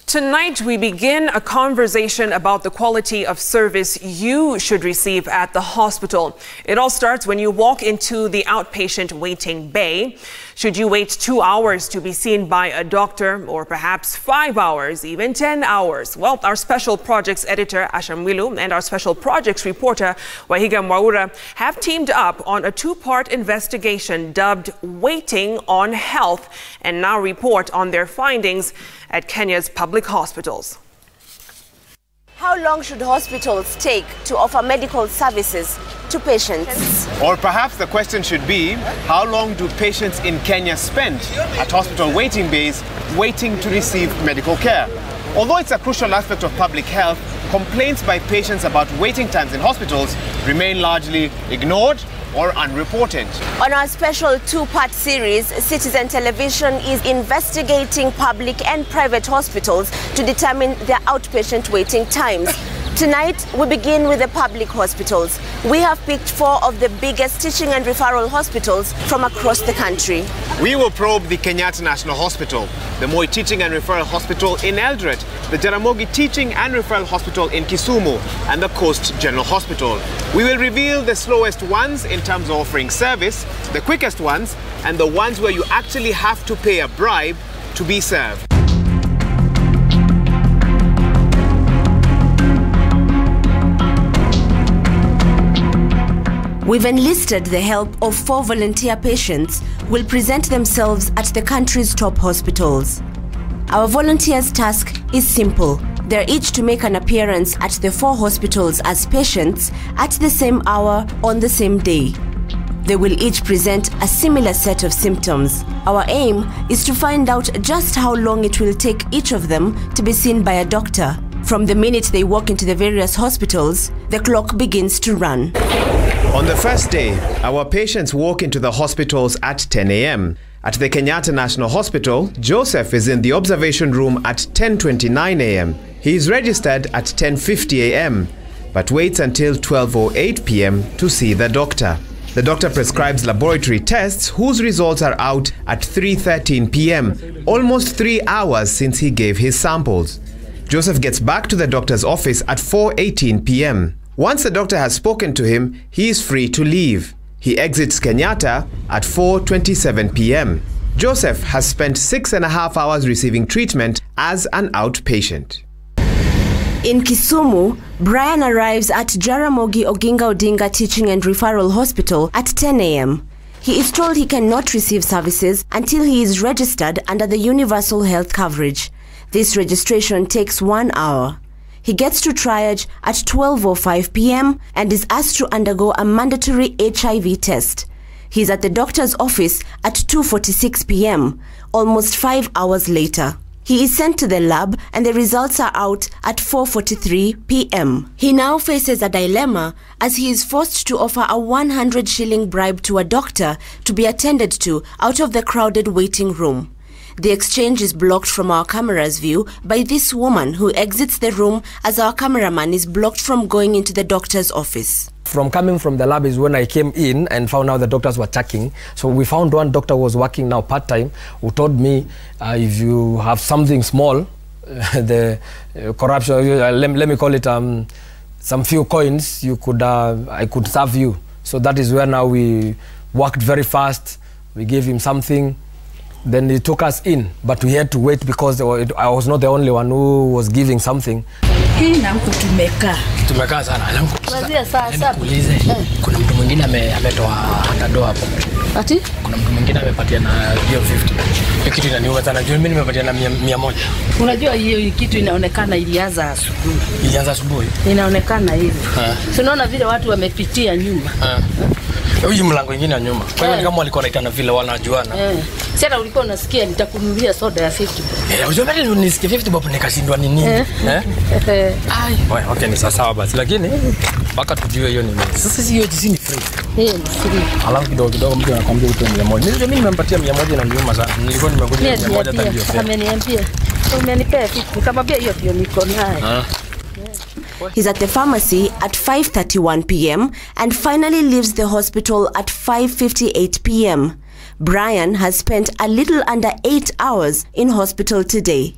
Tonight, we begin a conversation about the quality of service you should receive at the hospital. It all starts when you walk into the outpatient waiting bay. Should you wait 2 hours to be seen by a doctor, or perhaps 5 hours, even 10 hours? Well, our special projects editor, Asha Mwilu, and our special projects reporter, Waihiga Mwaura, have teamed up on a two-part investigation dubbed Waiting on Health, and now report on their findings at Kenya's public hospitals. How long should hospitals take to offer medical services to patients? Or perhaps the question should be, how long do patients in Kenya spend at hospital waiting bays waiting to receive medical care? Although it's a crucial aspect of public health, complaints by patients about waiting times in hospitals remain largely ignored or unreported. On our special two-part series, Citizen Television is investigating public and private hospitals to determine their outpatient waiting times. Tonight, we begin with the public hospitals. We have picked 4 of the biggest teaching and referral hospitals from across the country. We will probe the Kenyatta National Hospital, the Moi Teaching and Referral Hospital in Eldoret, the Jaramogi Teaching and Referral Hospital in Kisumu, and the Coast General Hospital. We will reveal the slowest ones in terms of offering service, the quickest ones, and the ones where you actually have to pay a bribe to be served. We've enlisted the help of 4 volunteer patients who will present themselves at the country's top hospitals. Our volunteers' task is simple. They're each to make an appearance at the 4 hospitals as patients at the same hour on the same day. They will each present a similar set of symptoms. Our aim is to find out just how long it will take each of them to be seen by a doctor. From the minute they walk into the various hospitals, the clock begins to run. On the first day, our patients walk into the hospitals at 10 a.m. At the Kenyatta National Hospital, Joseph is in the observation room at 10:29 a.m. He is registered at 10:50 a.m. but waits until 12:08 p.m. to see the doctor. The doctor prescribes laboratory tests whose results are out at 3:13 p.m., almost 3 hours since he gave his samples. Joseph gets back to the doctor's office at 4:18 p.m. Once the doctor has spoken to him, he is free to leave. He exits Kenyatta at 4:27 p.m. Joseph has spent 6.5 hours receiving treatment as an outpatient. In Kisumu, Brian arrives at Jaramogi Oginga Odinga Teaching and Referral Hospital at 10 a.m. He is told he cannot receive services until he is registered under the Universal Health Coverage. This registration takes 1 hour. He gets to triage at 12:05 p.m. and is asked to undergo a mandatory HIV test. He's at the doctor's office at 2:46 p.m., almost 5 hours later. He is sent to the lab and the results are out at 4:43 p.m. He now faces a dilemma as he is forced to offer a 100 shilling bribe to a doctor to be attended to out of the crowded waiting room. The exchange is blocked from our camera's view by this woman who exits the room as our cameraman is blocked from going into the doctor's office. From coming from the lab is when I came in and found out the doctors were checking. So we found one doctor was working now part-time who told me if you have something small, the corruption, let me call it some few coins, you could I could serve you. So that is where now we worked very fast. We gave him something. Then he took us in, but we had to wait because I was not the only one who was giving something. Tumekaa sana. Nikuulize, kuna mtu mwingine ametoa doa hapo. Ati? Kuna mtu mwingine amepatia na hiyo 50. Hiyo kitu inaniuma sana. Mimi nimepatia na 100. Unajua hiyo kitu inaonekana ilianza asubuhi. Ilianza asubuhi? Inaonekana hivi. Tunaona vile watu wamepitia nyuma. Huyu mlango mwingine wa nyuma. Kwa hiyo ni kama walikuwa wanaitana vile wanajuana. Sasa ulikuwa unasikia nitakununulia soda ya 50. Unajua nisikie 50 bob nikashindwa ni nini? Ai, okay ni sawa basi. Lakini mpaka tujue hiyo ni nini. Sasa hiyo ni free. Ni free. Alafu kidogo mtu anakuambia utoe 100. Mimi nimempatia 100 na niuma sana. Nilikuwa nimegoja 100 hata ndio. Ameniambia. Umenipea 50. Nikamwambia hiyo ndio niko nayo. He's at the pharmacy at 5:31 p.m. and finally leaves the hospital at 5:58 p.m. Brian has spent a little under 8 hours in hospital today.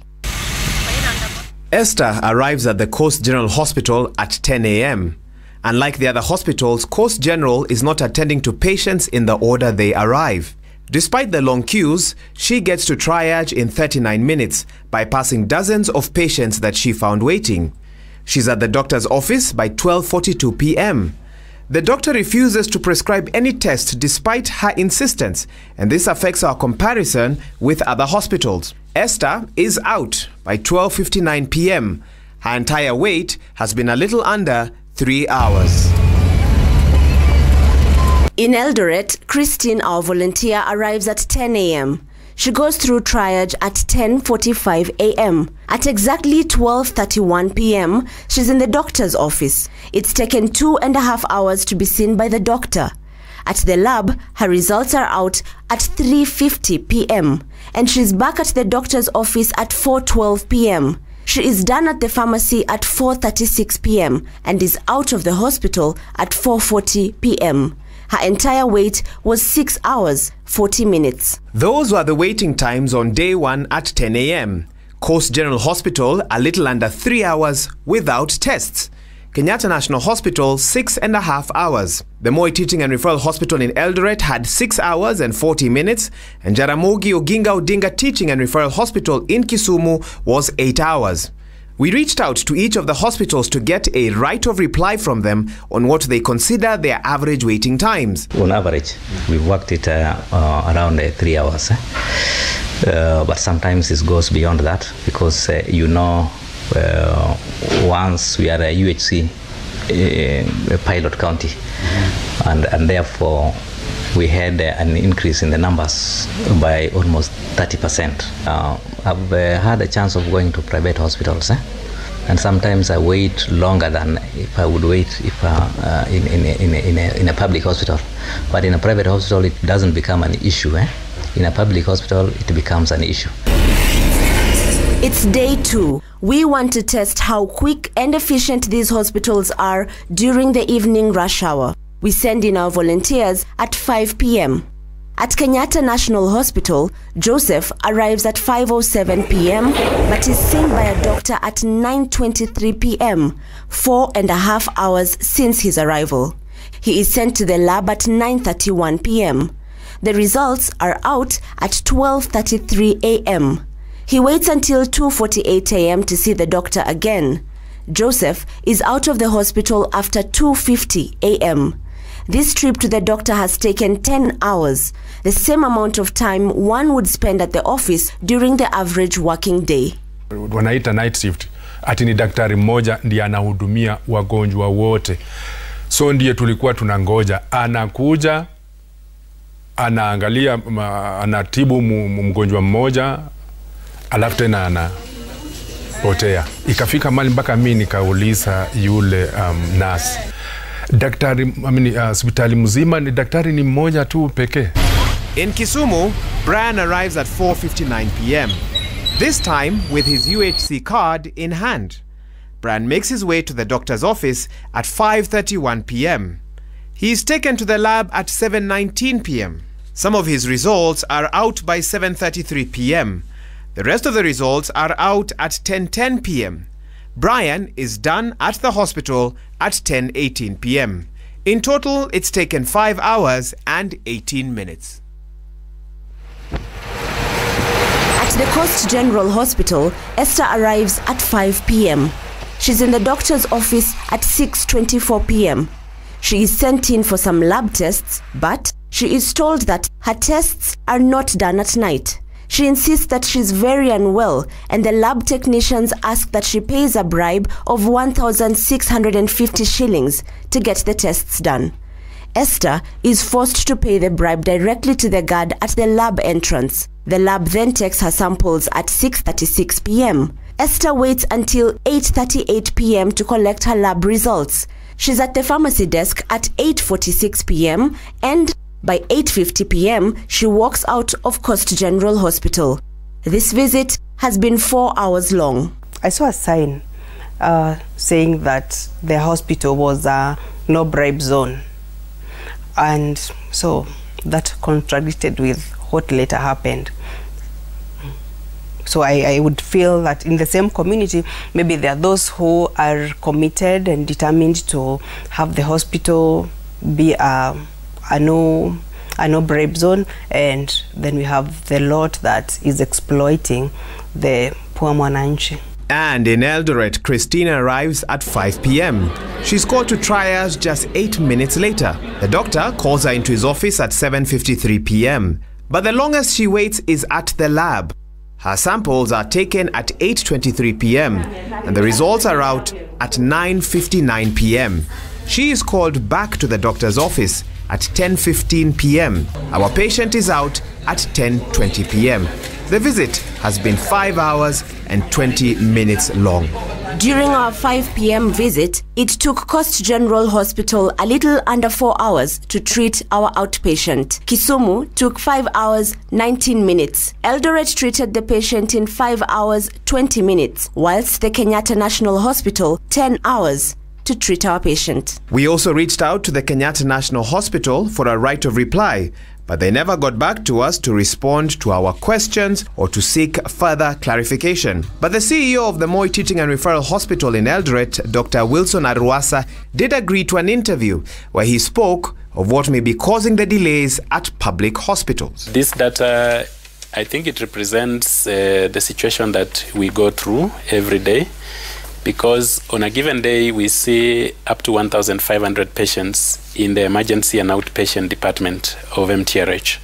Esther arrives at the Coast General Hospital at 10 a.m. Unlike the other hospitals, Coast General is not attending to patients in the order they arrive. Despite the long queues, she gets to triage in 39 minutes, bypassing dozens of patients that she found waiting. She's at the doctor's office by 12:42 p.m. The doctor refuses to prescribe any test despite her insistence, and this affects our comparison with other hospitals. Esther is out by 12:59 p.m. Her entire wait has been a little under 3 hours. In Eldoret, Christine, our volunteer, arrives at 10 a.m. She goes through triage at 10:45 a.m. At exactly 12:31 p.m., she's in the doctor's office. It's taken 2.5 hours to be seen by the doctor. At the lab, her results are out at 3:50 p.m. and she's back at the doctor's office at 4:12 p.m. She is done at the pharmacy at 4:36 p.m. and is out of the hospital at 4:40 p.m. Her entire wait was 6 hours, 40 minutes. Those were the waiting times on day 1 at 10 a.m. Coast General Hospital, a little under 3 hours without tests. Kenyatta National Hospital, 6.5 hours. The Moi Teaching and Referral Hospital in Eldoret had 6 hours and 40 minutes, and Jaramogi Oginga Odinga Teaching and Referral Hospital in Kisumu was 8 hours. We reached out to each of the hospitals to get a right of reply from them on what they consider their average waiting times. On average, we've worked it around 3 hours. But sometimes it goes beyond that because, once we are a UHC, a pilot county, and therefore we had an increase in the numbers by almost 30%. I've had a chance of going to private hospitals, and sometimes I wait longer than if I would wait if in a public hospital. But in a private hospital, it doesn't become an issue. In a public hospital, it becomes an issue. It's day 2. We want to test how quick and efficient these hospitals are during the evening rush hour. We send in our volunteers at 5 p.m. At Kenyatta National Hospital, Joseph arrives at 5:07 p.m. but is seen by a doctor at 9:23 p.m., 4.5 hours since his arrival. He is sent to the lab at 9:31 p.m. The results are out at 12:33 a.m. He waits until 2:48 a.m. to see the doctor again. Joseph is out of the hospital after 2:50 a.m. This trip to the doctor has taken 10 hours, the same amount of time one would spend at the office during the average working day. Wanaita night shift, ati ni daktari mmoja ndiye anahudumia wagonjwa wote. So ndiye tulikuwa tunangoja. Anakuja, anaangalia, anatibu mgonjwa mmoja, alafu tena anapotea. Ikafika mali mpaka mimi nikauliza yule nurse, daktari, hospitali mzima ni daktari ni mmoja tu pekee. In Kisumu, Brian arrives at 4:59 p.m. This time with his UHC card in hand. Brian makes his way to the doctor's office at 5:31 p.m. He is taken to the lab at 7:19 p.m. Some of his results are out by 7:33 p.m. The rest of the results are out at 10:10 p.m. Brian is done at the hospital at 10:18 p.m. In total, it's taken 5 hours and 18 minutes. At the Coast General Hospital, Esther arrives at 5 p.m. She's in the doctor's office at 6:24 p.m. She is sent in for some lab tests, but she is told that her tests are not done at night. She insists that she's very unwell, and the lab technicians ask that she pays a bribe of 1,650 shillings to get the tests done. Esther is forced to pay the bribe directly to the guard at the lab entrance. The lab then takes her samples at 6:36 p.m. Esther waits until 8:38 p.m. to collect her lab results. She's at the pharmacy desk at 8:46 p.m. and by 8:50 p.m., she walks out of Coast General Hospital. This visit has been 4 hours long. I saw a sign saying that the hospital was a no bribe zone. And so that contradicted with what later happened. So I would feel that in the same community, maybe there are those who are committed and determined to have the hospital be a no bribe zone, and then we have the lot that is exploiting the poor mwananchi. And in Eldoret, Christina arrives at 5 p.m. She's called to triage just 8 minutes later. The doctor calls her into his office at 7:53 p.m. But the longest she waits is at the lab. Her samples are taken at 8:23 p.m. and the results are out at 9:59 p.m. She is called back to the doctor's office at 10:15 p.m. Our patient is out at 10:20 p.m. The visit has been 5 hours and 20 minutes long. During our 5 p.m. visit, it took Coast General Hospital a little under 4 hours to treat our outpatient. Kisumu took 5 hours 19 minutes. Eldoret treated the patient in 5 hours 20 minutes, whilst the Kenyatta National Hospital 10 hours to treat our patient. We also reached out to the Kenyatta National Hospital for a right of reply, but they never got back to us to respond to our questions or to seek further clarification. But the CEO of the Moi Teaching and Referral Hospital in Eldoret, Dr. Wilson Aruasa, did agree to an interview where he spoke of what may be causing the delays at public hospitals. This data, I think it represents the situation that we go through every day, because on a given day we see up to 1,500 patients in the emergency and outpatient department of MTRH.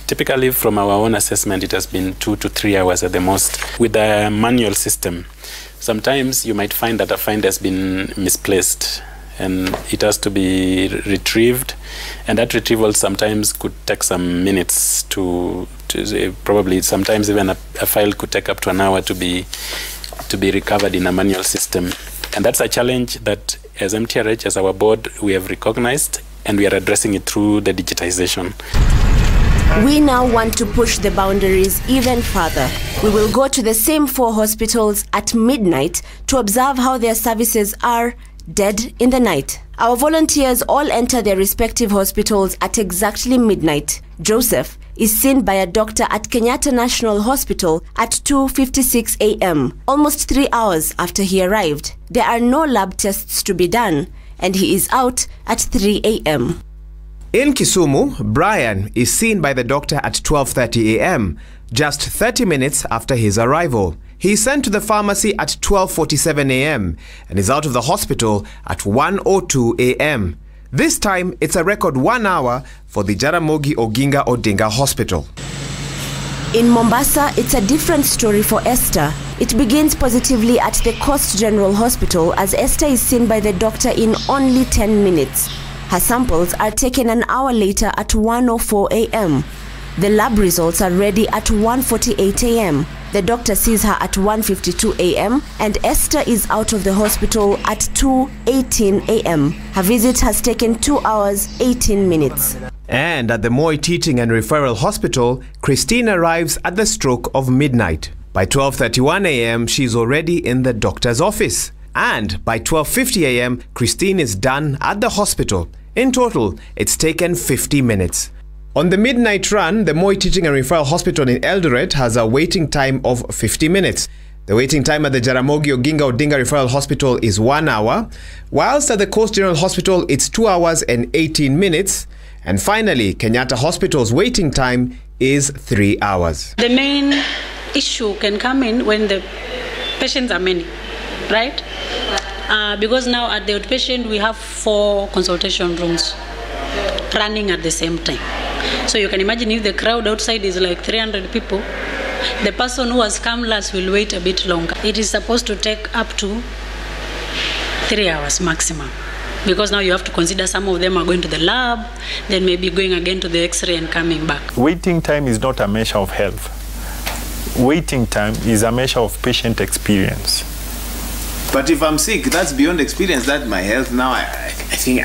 Typically, from our own assessment, it has been 2 to 3 hours at the most. With the manual system, sometimes you might find that a find has been misplaced and it has to be retrieved, and that retrieval sometimes could take some minutes to probably sometimes even a file could take up to an hour to be recovered in a manual system. And that's a challenge that as MTRH, as our board, we have recognized, and we are addressing it through the digitization. We now want to push the boundaries even further. We will go to the same 4 hospitals at midnight to observe how their services are dead in the night. Our volunteers all enter their respective hospitals at exactly midnight. Joseph is seen by a doctor at Kenyatta National Hospital at 2:56 a.m., almost 3 hours after he arrived. There are no lab tests to be done, and he is out at 3 a.m. In Kisumu, Brian is seen by the doctor at 12:30 a.m., just 30 minutes after his arrival. He is sent to the pharmacy at 12:47 a.m. and is out of the hospital at 1:02 a.m. This time, it's a record 1 hour for the Jaramogi Oginga Odinga Hospital. In Mombasa, it's a different story for Esther. It begins positively at the Coast General Hospital as Esther is seen by the doctor in only 10 minutes. Her samples are taken an hour later at 1:04 a.m. The lab results are ready at 1:48 a.m. The doctor sees her at 1:52 a.m. and Esther is out of the hospital at 2:18 a.m. Her visit has taken 2 hours, 18 minutes. And at the Moi Teaching and Referral Hospital, Christine arrives at the stroke of midnight. By 12:31 a.m., she's already in the doctor's office. And by 12:50 a.m., Christine is done at the hospital. In total, it's taken 50 minutes. On the midnight run, the Moi Teaching and Referral Hospital in Eldoret has a waiting time of 50 minutes. The waiting time at the Jaramogi Oginga Odinga Referral Hospital is 1 hour, whilst at the Coast General Hospital it's 2 hours and 18 minutes. And finally, Kenyatta Hospital's waiting time is 3 hours. The main issue can come in when the patients are many, right? Because now at the outpatient we have 4 consultation rooms running at the same time. So you can imagine if the crowd outside is like 300 people, the person who has come last will wait a bit longer. It is supposed to take up to 3 hours maximum, because now you have to consider some of them are going to the lab, then maybe going again to the x-ray and coming back. Waiting time is not a measure of health. Waiting time is a measure of patient experience. But if I'm sick, that's beyond experience. That's my health now. I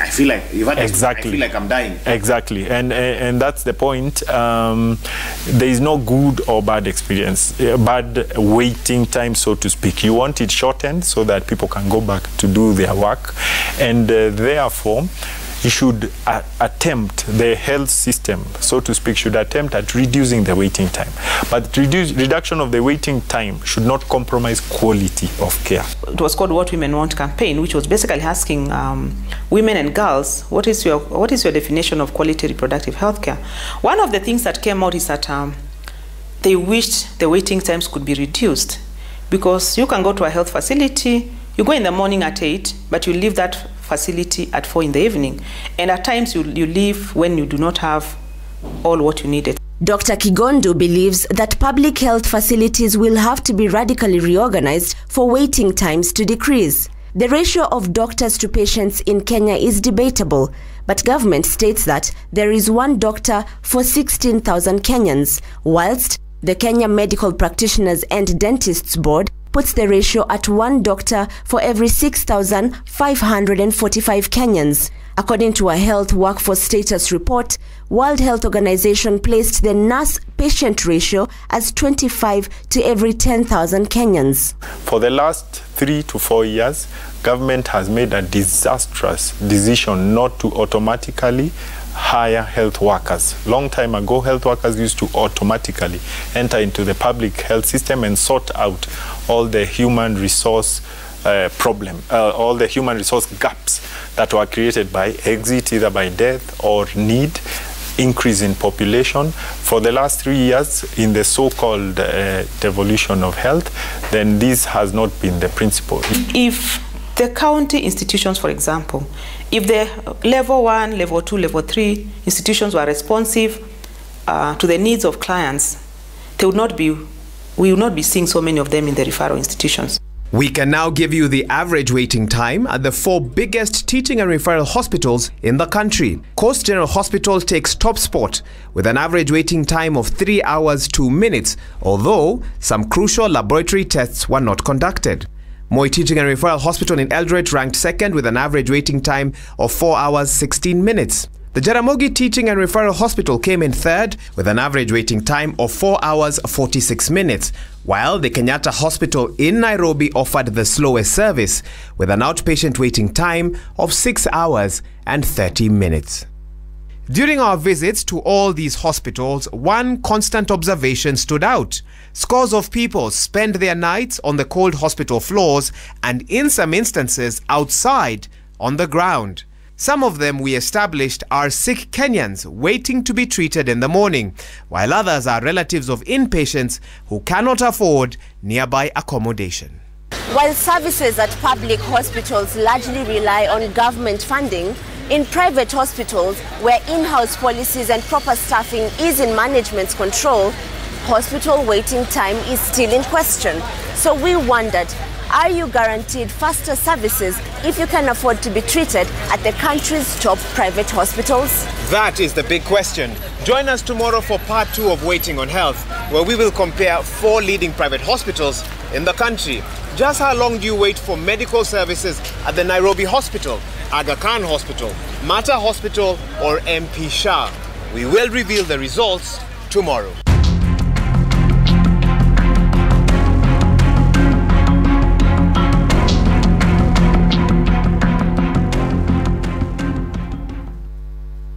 feel like exactly. I feel like I'm dying. Exactly, and that's the point. There is no good or bad experience, bad waiting time, so to speak. You want it shortened so that people can go back to do their work, and therefore, you should attempt, the health system, so to speak, should attempt at reducing the waiting time. But reduction of the waiting time should not compromise quality of care. It was called What Women Want campaign, which was basically asking women and girls, what is your definition of quality reproductive health care? One of the things that came out is that they wished the waiting times could be reduced, because you can go to a health facility, you go in the morning at 8, but you leave that facility at 4 in the evening. And at times you leave when you do not have all what you needed. Dr. Kigondu believes that public health facilities will have to be radically reorganized for waiting times to decrease. The ratio of doctors to patients in Kenya is debatable, but government states that there is 1 doctor for 16,000 Kenyans, whilst the Kenya Medical Practitioners and Dentists Board puts the ratio at 1 doctor for every 6,545 Kenyans. According to a health workforce status report, World Health Organization placed the nurse-patient ratio as 25 to every 10,000 Kenyans. For the last 3 to 4 years, government has made a disastrous decision not to automatically hire health workers. Long time ago, health workers used to automatically enter into the public health system and sort out all the human resource all the human resource gaps that were created by exit, either by death or need, increase in population. For the last 3 years, in the so-called devolution of health, then this has not been the principle. If the county institutions, for example, if the level 1, level 2, level 3 institutions were responsive to the needs of clients, we would not be seeing so many of them in the referral institutions. We can now give you the average waiting time at the 4 biggest teaching and referral hospitals in the country. Coast General Hospital takes top spot with an average waiting time of 3 hours 2 minutes, although some crucial laboratory tests were not conducted. Moi Teaching and Referral Hospital in Eldoret ranked second with an average waiting time of 4 hours 16 minutes. The Jaramogi Teaching and Referral Hospital came in third with an average waiting time of 4 hours 46 minutes, while the Kenyatta Hospital in Nairobi offered the slowest service with an outpatient waiting time of 6 hours and 30 minutes. During our visits to all these hospitals, one constant observation stood out. Scores of people spend their nights on the cold hospital floors and in some instances outside on the ground. Some of them, we established, are sick Kenyans waiting to be treated in the morning, while others are relatives of inpatients who cannot afford nearby accommodation. While services at public hospitals largely rely on government funding, in private hospitals, where in-house policies and proper staffing is in management's control, hospital waiting time is still in question. So we wondered, are you guaranteed faster services if you can afford to be treated at the country's top private hospitals? That is the big question. Join us tomorrow for part 2 of Waiting on Health, where we will compare 4 leading private hospitals in the country. Just how long do you wait for medical services at the Nairobi Hospital, Aga Khan Hospital, Mata Hospital or MP Shah? We will reveal the results tomorrow.